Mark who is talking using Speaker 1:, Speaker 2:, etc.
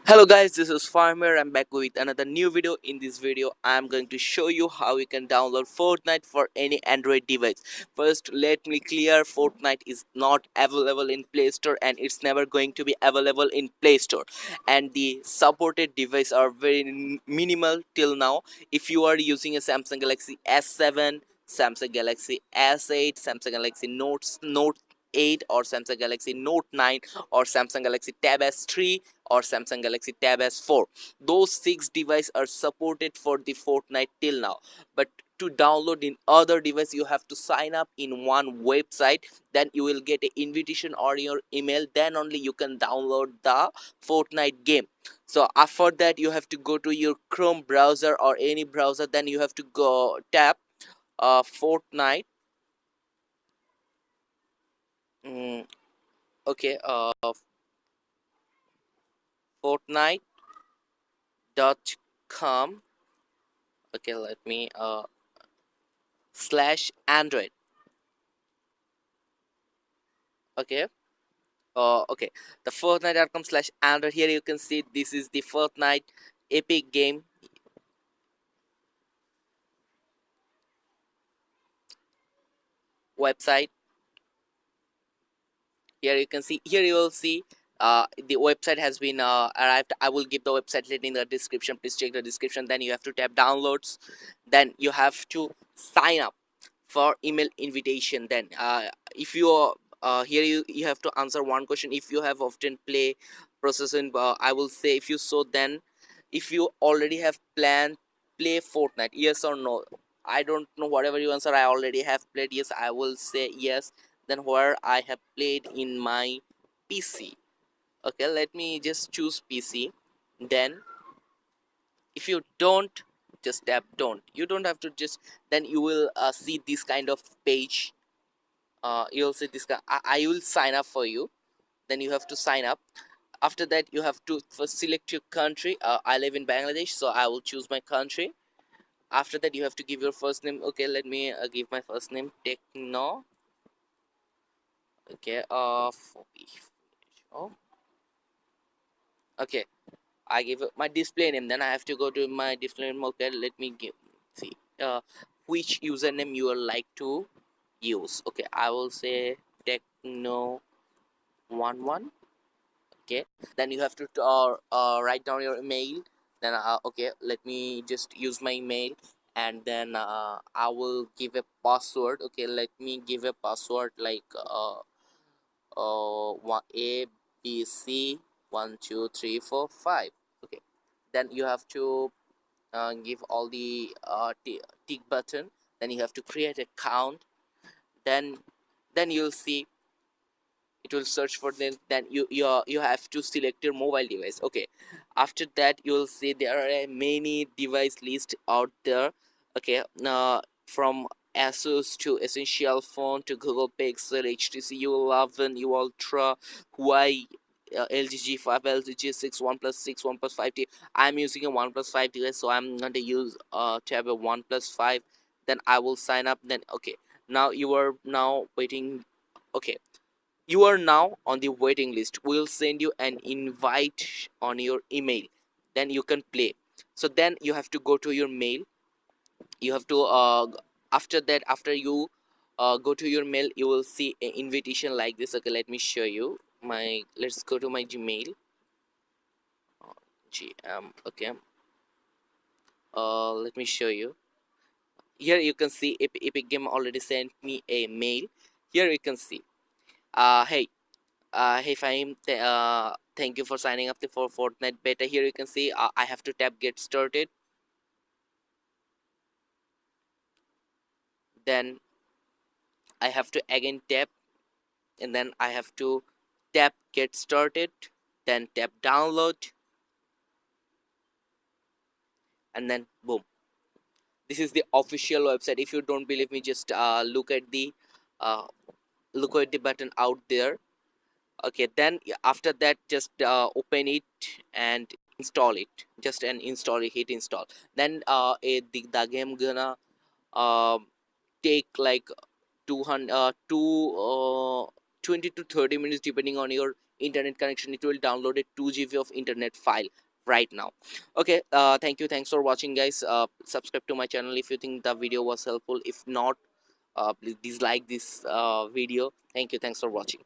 Speaker 1: Hello guys, this is Farmer. I'm back with another new video. In this video, I'm going to show you how you can download Fortnite for any Android device. First, let me clear Fortnite is not available in Play Store and it's never going to be available in Play Store. And the supported device are very minimal till now. If you are using a Samsung Galaxy S7, Samsung Galaxy S8, Samsung Galaxy Note 8 or Samsung Galaxy Note 9 or Samsung Galaxy Tab S3 or Samsung Galaxy Tab S4. Those six devices are supported for the Fortnite till now. But to download in other device, you have to sign up in one website. Then you will get an invitation or your email. Then only you can download the Fortnite game. So after that, you have to go to your Chrome browser or any browser. Then you have to go tap Fortnite. Mm, okay, Fortnite.com. Okay, let me slash Android. Okay. Okay. The Fortnite.com slash Android. Here you can see this is the Fortnite Epic Game website. Here you can see. Here you will see. The website has been arrived. I will give the website link in the description. Please check the description. Then you have to tap downloads. Then you have to sign up for email invitation. Then if you here you have to answer one question. If you have often play processing, I will say if you so, then if you already have planned play Fortnite, yes or no. I don't know, whatever you answer. I already have played, yes, I will say yes. Then where I have played in my PC. Okay, let me just choose PC. Then if you don't, just tap don't. You don't have to just, then you will see this kind of page. You'll see this I will sign up for you. Then you have to sign up. After that, you have to first select your country. I live in Bangladesh, so I will choose my country. After that, you have to give your first name. Okay, let me give my first name Techno. Okay, oh, okay, I give my display name. Then I have to go to my display name. Okay, let me give, see uh which username you would like to use. Okay, I will say Techno 11. Okay, then you have to write down your email. Then okay, let me just use my email. And then I will give a password. Okay, let me give a password like A B C 1 2 3 4 5. Okay, then you have to give all the tick button. Then you have to create a count. then then you'll see it will search for them. Then you have to select your mobile device. Okay, after that you'll see there are many device list out there. Okay, from Asus to Essential Phone to Google Pixel, HTC U11, U Ultra, Huawei, LG G5, LG G6, OnePlus 6, OnePlus 5T. I'm using a OnePlus 5 device, so I'm going to use tab a OnePlus 5. Then I will sign up. Then okay, now you are now waiting. Okay, you are now on the waiting list. We'll send you an invite on your email. Then you can play. So then you have to go to your mail. You have to after that, after you go to your mail, you will see an invitation like this. Okay, let me show you my, let's go to my Gmail. Okay, let me show you. Here you can see Epic Game already sent me a mail. Here you can see hey, hey Fahim, thank you for signing up for Fortnite beta. Here you can see I have to tap get started. Then I have to again tap, and then I have to tap get started. Then tap download, and then boom. This is the official website. If you don't believe me, just uh, look at the button out there. Okay, then after that, just open it and install it. Just an install it, hit install. Then the game gonna um take like 200 20 to 30 minutes depending on your internet connection, it will download a 2 GB of internet file right now. Okay, thank you, thanks for watching guys. Subscribe to my channel if you think the video was helpful. If not, please dislike this video. Thank you, thanks for watching.